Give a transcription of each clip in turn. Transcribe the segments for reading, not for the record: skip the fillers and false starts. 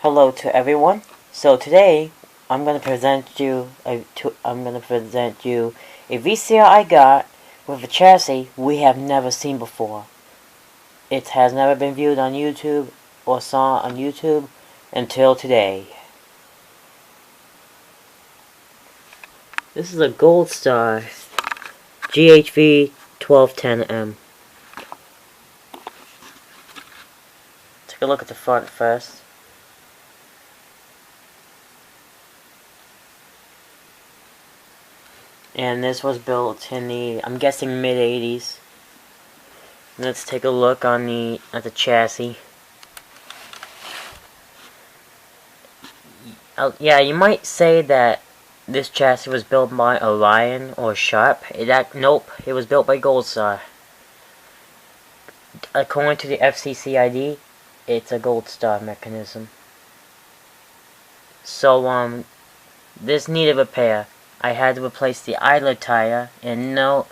Hello to everyone. So today I'm gonna present you a VCR I got with a chassis we have never seen before. It has never been viewed on YouTube or saw on YouTube until today. This is a Goldstar GHV-1210M. Take a look at the front first. And this was built in the, I'm guessing, mid-80s. Let's take a look at the chassis. Yeah, you might say that this chassis was built by Orion or Sharp. Nope, it was built by Goldstar. According to the FCCID, it's a Goldstar mechanism. So, this needed repair. I had to replace the idler tire, and the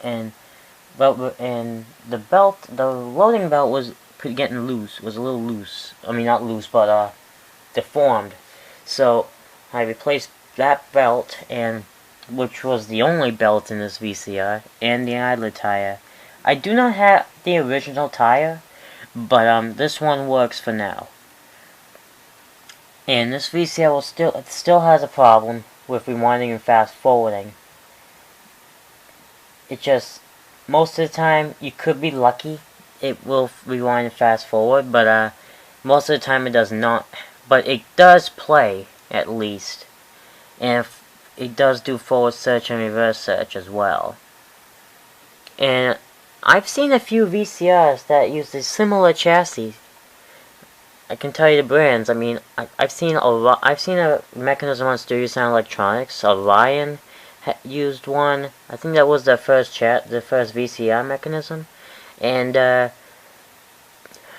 loading belt was getting loose. Was a little loose. I mean, not loose, but deformed. So I replaced that belt, which was the only belt in this VCR, and the idler tire. I do not have the original tire, but this one works for now. And this VCR still has a problem with rewinding and fast forwarding. It just, most of the time, you could be lucky it will rewind and fast forward, but most of the time it does not. But it does play, at least, and it does do forward search and reverse search as well. And I've seen a few VCRs that use a similar chassis. I can tell you the brands. I mean, I've seen a mechanism on Studio Sound Electronics. Orion used one. I think that was the first VCR mechanism, and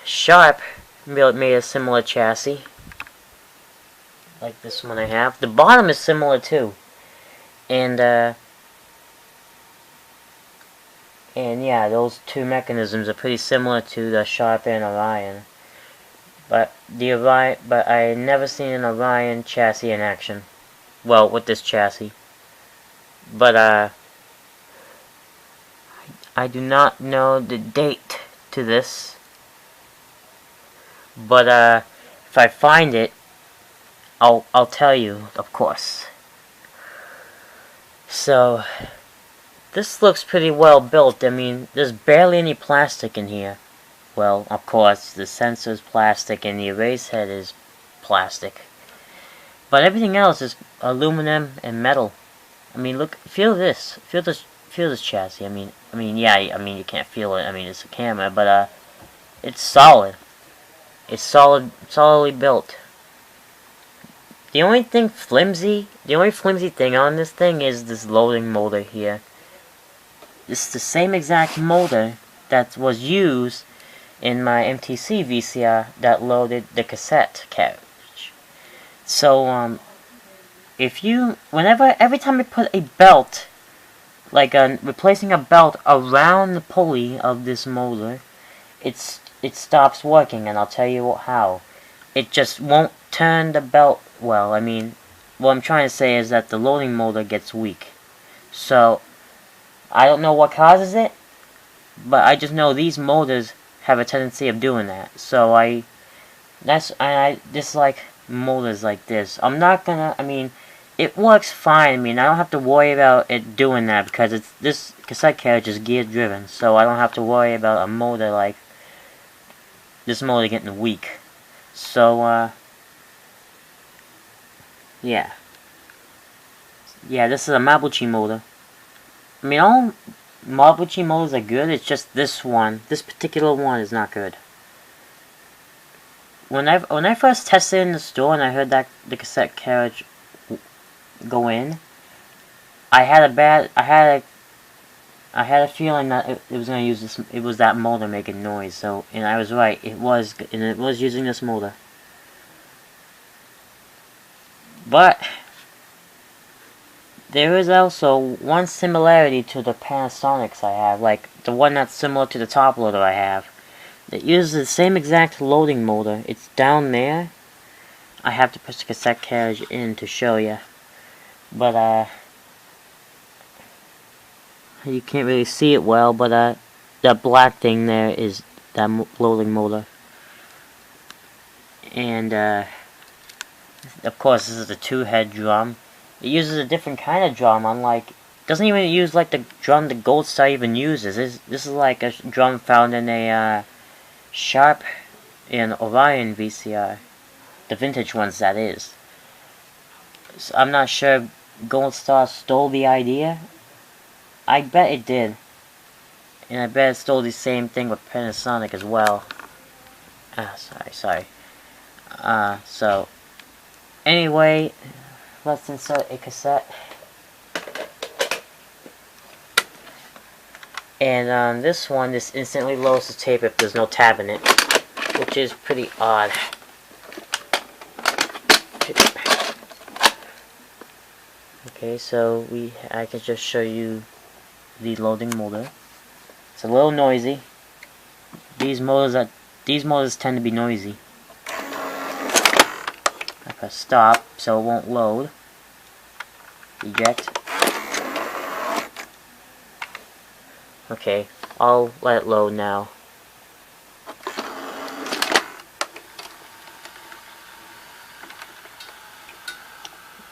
Sharp made a similar chassis, like this one I have. The bottom is similar too, and yeah, those two mechanisms are pretty similar to the Sharp and Orion. But I never seen an Orion chassis in action. Well, with this chassis. But I do not know the date to this. But if I find it, I'll tell you, of course. So this looks pretty well built. I mean, there's barely any plastic in here. Well, of course, the sensor is plastic and the erase head is plastic. But everything else is aluminum and metal. I mean, look, feel this chassis. I mean, yeah, you can't feel it. I mean, it's a camera, but it's solid. It's solidly built. The only flimsy thing on this thing is this loading motor here. It's the same exact motor that was used in my MTC VCR that loaded the cassette carriage. So, every time I put a belt, like replacing a belt around the pulley of this motor, it stops working, and I'll tell you how. It just won't turn the belt well. I mean, what I'm trying to say is that the loading motor gets weak. So, I don't know what causes it, but I just know these motors have a tendency of doing that. So I dislike motors like this. I mean, it works fine. I mean, I don't have to worry about it doing that because this cassette carriage is gear driven, so I don't have to worry about a motor like this motor getting weak. So yeah, this is a Mabuchi motor. I mean, all Mabuchi motors are good, it's just this particular one is not good. When I first tested it in the store and I heard that the cassette carriage go in, I had a feeling that it was going to use this. It was that motor making noise. So, and I was right. It was using this motor. But there is also one similarity to the Panasonics I have, like the one that's similar to the top loader I have. It uses the same exact loading motor. It's down there, I have to push the cassette carriage in to show you. But, you can't really see it well, but, that black thing there is that loading motor. And, of course, this is a 2-head drum. It uses a different kind of drum, unlike... It doesn't even use like the drum the Goldstar even uses. This is like a drum found in a, Sharp and Orion VCR. The vintage ones, that is. So I'm not sure Goldstar stole the idea. I bet it did. And I bet it stole the same thing with Panasonic as well. Sorry. So... Anyway, let's insert a cassette. And on this one, this instantly loads the tape if there's no tab in it, which is pretty odd. Okay, so I can just show you the loading motor. It's a little noisy. These motors tend to be noisy. I press stop so it won't load. Eject. Okay, I'll let it load now.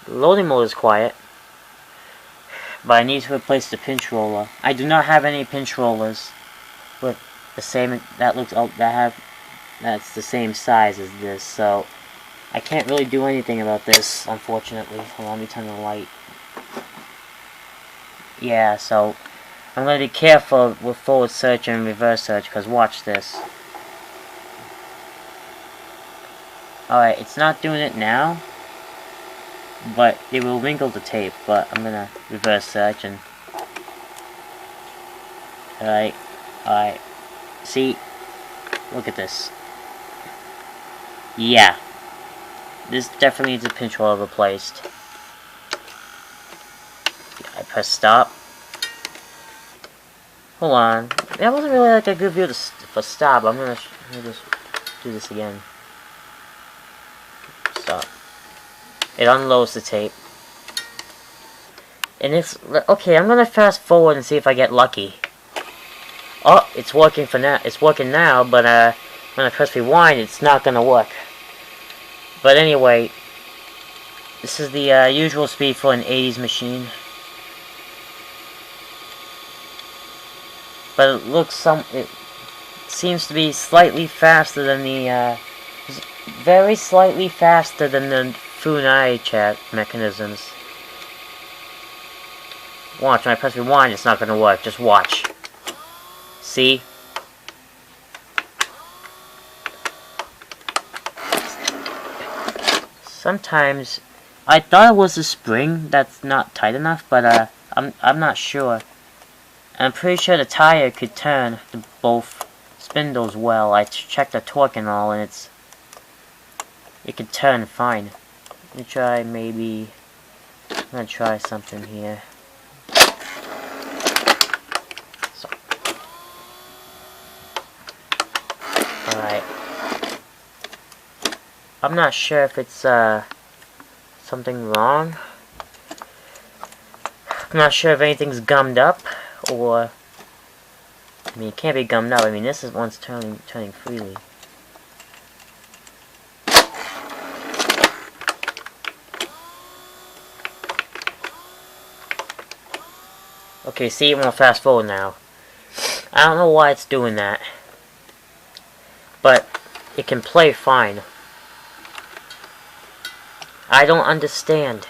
The loading mode is quiet, but I need to replace the pinch roller. I do not have any pinch rollers with the same that's the same size as this, so I can't really do anything about this, unfortunately. Hold on, let me turn the light. Yeah, so I'm going to be careful with forward search and reverse search, because watch this. Alright, it's not doing it now, but it will wrinkle the tape, but I'm going to reverse search and... Alright. See? Look at this. Yeah. This definitely needs a pinch roller replaced. I press stop. Hold on. That wasn't really like a good view for stop. I'm gonna just do this again. Stop. It unloads the tape. And it's... Okay, I'm gonna fast forward and see if I get lucky. Oh, it's working for now. It's working now, but when I press rewind, it's not gonna work. But anyway, this is the usual speed for an 80s machine. But it seems to be slightly faster than the, very slightly faster than the Funai chat mechanisms. Watch, when I press rewind, it's not gonna work. Just watch. See? Sometimes I thought it was a spring that's not tight enough, but I'm not sure. I'm pretty sure the tire could turn both spindles well. I checked the torque and all, and it could turn fine. Let me try maybe... I'm gonna try something here. So. Alright. I'm not sure if it's something wrong. I'm not sure if anything's gummed up. Or, I mean, it can't be gummed up. I mean, this is one's turning freely. Okay, see, I'm gonna fast forward now. I don't know why it's doing that, but it can play fine. I don't understand.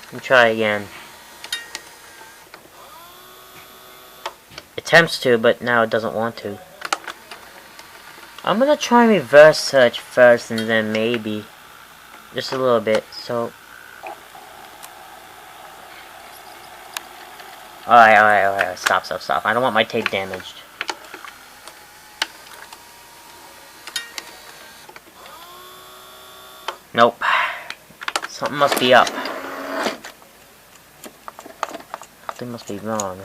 Let me try again. Attempts to, but now it doesn't want to. I'm gonna try reverse search first and then maybe just a little bit, so alright, stop. I don't want my tape damaged. Nope. Something must be up. Something must be wrong.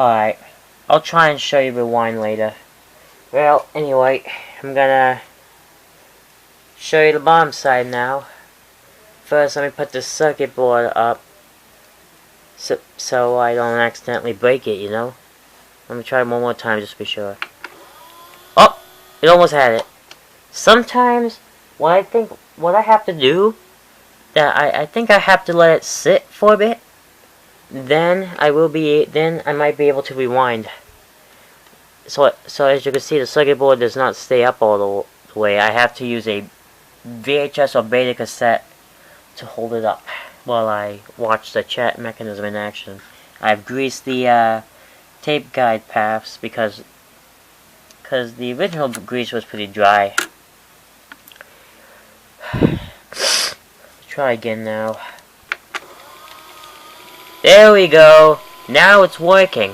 Alright, I'll try and show you rewind later. Well, anyway, I'm gonna show you the bottom side now. First, let me put the circuit board up so I don't accidentally break it, you know? Let me try one more time just to be sure. Oh! It almost had it. Sometimes, what I have to do, I think I have to let it sit for a bit. Then I might be able to rewind. So as you can see, the circuit board does not stay up all the way. I have to use a VHS or beta cassette to hold it up while I watch the chat mechanism in action. I've greased the tape guide paths because the original grease was pretty dry. Try again now. There we go. Now it's working.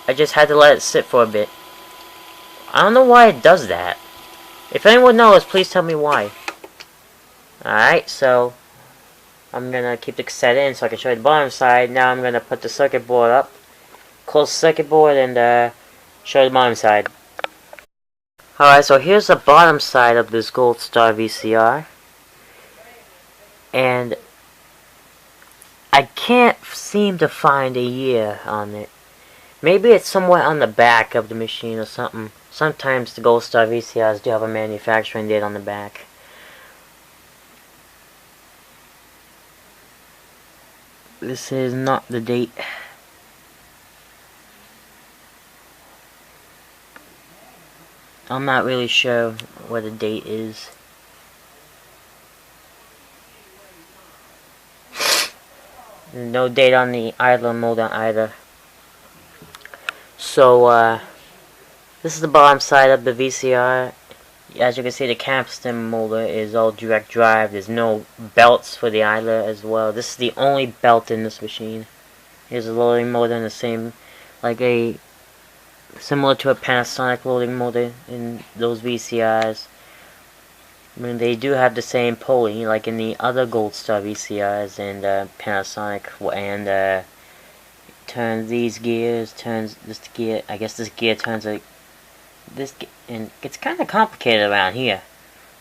I just had to let it sit for a bit. I don't know why it does that. If anyone knows, please tell me why. Alright, so I'm gonna keep the cassette in so I can show you the bottom side. Now I'm gonna put the circuit board up, close the circuit board, and show you the bottom side. Alright, so here's the bottom side of this Goldstar VCR. And I can't seem to find a year on it. Maybe it's somewhere on the back of the machine or something. Sometimes the Goldstar VCRs do have a manufacturing date on the back. This is not the date. I'm not really sure what the date is. No date on the idler motor either. So, this is the bottom side of the VCR. As you can see, the capstan motor is all direct drive. There's no belts for the idler as well. This is the only belt in this machine. Here's a loading motor in the same, similar to a Panasonic loading motor in those VCRs. I mean, they do have the same pulley, like in the other Goldstar VCRs and Panasonic, and turns these gears, turns this gear. I guess this gear turns like this, and it's kind of complicated around here.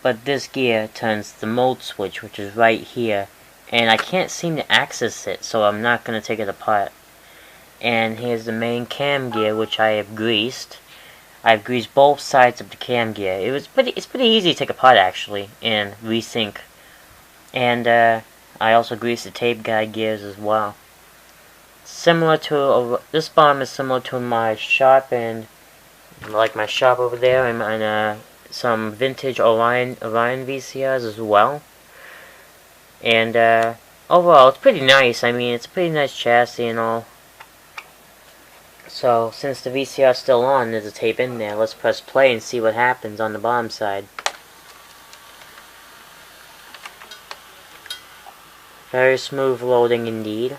But this gear turns the mode switch, which is right here, and I can't seem to access it, so I'm not going to take it apart. And here's the main cam gear, which I have greased. I've greased both sides of the cam gear. It's pretty easy to take apart actually, and resync. And I also greased the tape guide gears as well. Similar to this bomb is similar to my shop, and like my shop over there, and some vintage Orion VCRs as well. And overall, it's pretty nice. I mean, it's a pretty nice chassis and all. So, since the VCR is still on, there's a tape in there. Let's press play and see what happens on the bottom side. Very smooth loading indeed.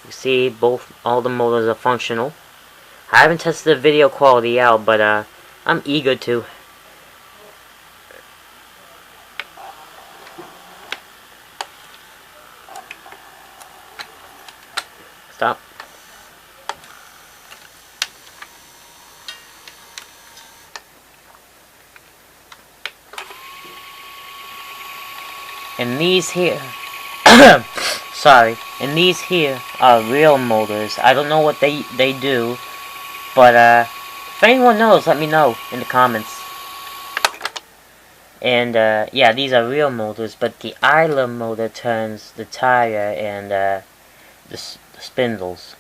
You see, all the motors are functional. I haven't tested the video quality out, but I'm eager to. Stop. And these here, sorry, and these here are real motors. I don't know what they do, but if anyone knows, let me know in the comments. And yeah, these are real motors, but the idler motor turns the tire and the spindles.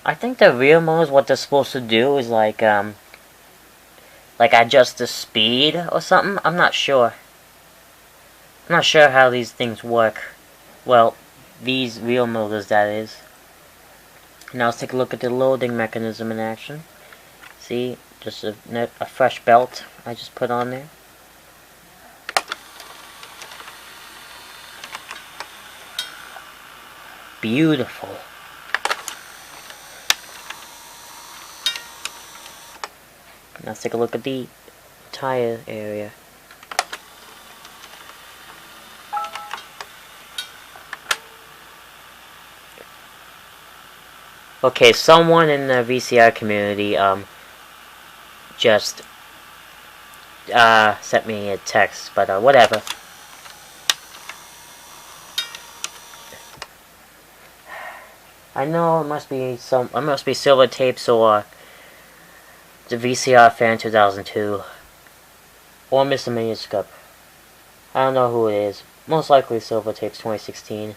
I think the real motors, what they're supposed to do is like adjust the speed or something. I'm not sure. I'm not sure how these things work. Well, these real motors, that is. Now let's take a look at the loading mechanism in action. See, just a fresh belt I just put on there. Beautiful. Now let's take a look at the tire area. Okay, someone in the VCR community, just, sent me a text, but, whatever. I know it must be Silver Tapes or the VCR Fan 2002. Or Mr. Manuscript. I don't know who it is. Most likely Silver Tapes 2016.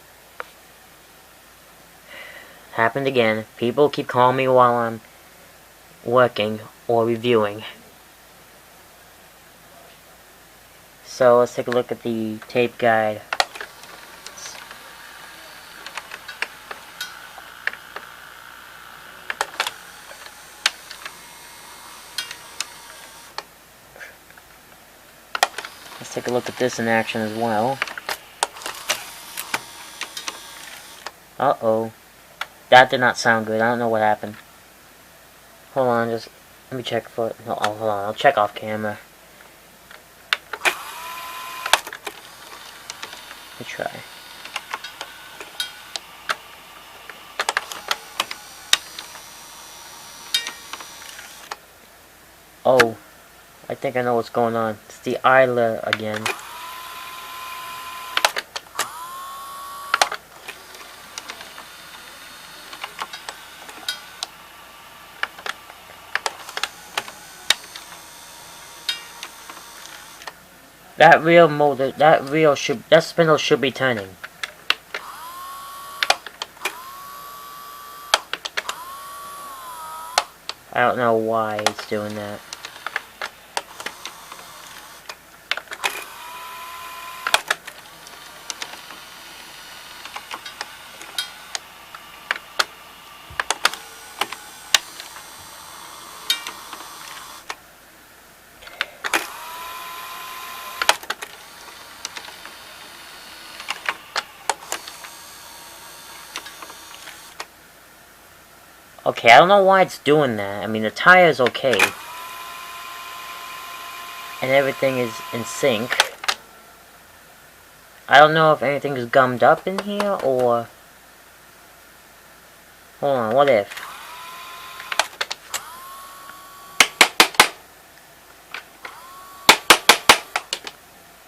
Happened again. People keep calling me while I'm working or reviewing. So let's take a look at the tape guide. Let's take a look at this in action as well. Uh-oh. That did not sound good. I don't know what happened. Hold on, just let me check for it. No, hold on, I'll check off camera. Let me try. Oh, I think I know what's going on. It's the idler again. That reel motor, that spindle should be turning. I don't know why it's doing that. Okay, I don't know why it's doing that. I mean, the tire's okay. And everything is in sync. I don't know if anything is gummed up in here, or... Hold on, what if?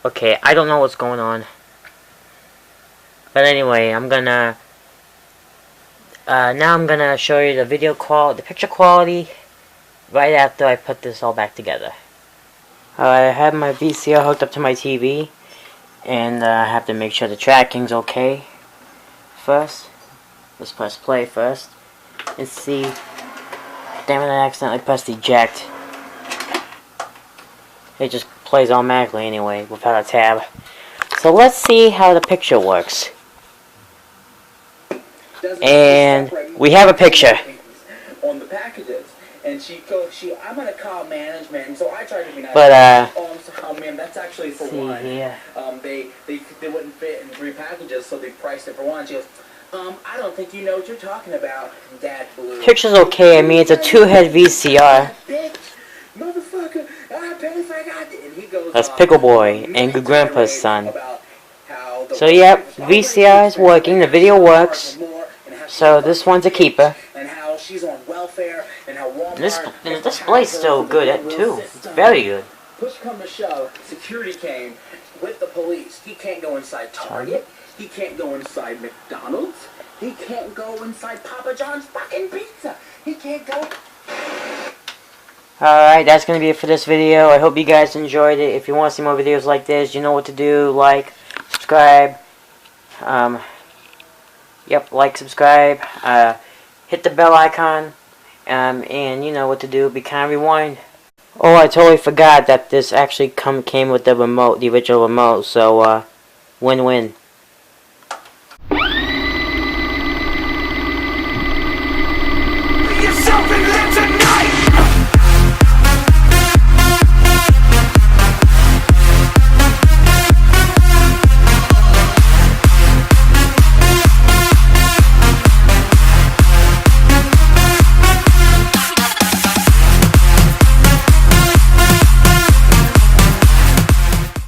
Okay, I don't know what's going on. But anyway, I'm gonna... now I'm gonna show you the the picture quality, right after I put this all back together. I have my VCR hooked up to my TV, and I have to make sure the tracking's okay first. Let's press play first, and see. Damn it, I accidentally pressed eject. It just plays automatically anyway, without a tab. So let's see how the picture works. And we have a picture. On the packages, and I'm gonna call management, and so I tried to be nice. But oh man, that's actually for one. Here. They wouldn't fit in 3 packages, so they priced it for 1. She goes, I don't think you know what you're talking about, Dad Blue. Picture's okay. I mean, it's a 2-head VCR. Bitch, motherfucker, I paid for it. And he goes, That's Pickle Boy and Good Grandpa's son. So yep, VCR is working. The video works. So this one's a keeper. And how she's on welfare, and how Walmart The display's still good too. It's very good. Push come to shove, security came with the police. He can't go inside Target. He can't go inside McDonald's. He can't go inside Papa John's fucking pizza. He can't go. Alright, that's going to be it for this video. I hope you guys enjoyed it. If you want to see more videos like this, you know what to do. Like, subscribe. Like, subscribe. Hit the bell icon. And you know what to do. Be kind, rewind. Oh, I totally forgot that this actually came with the remote, the original remote. So, win-win.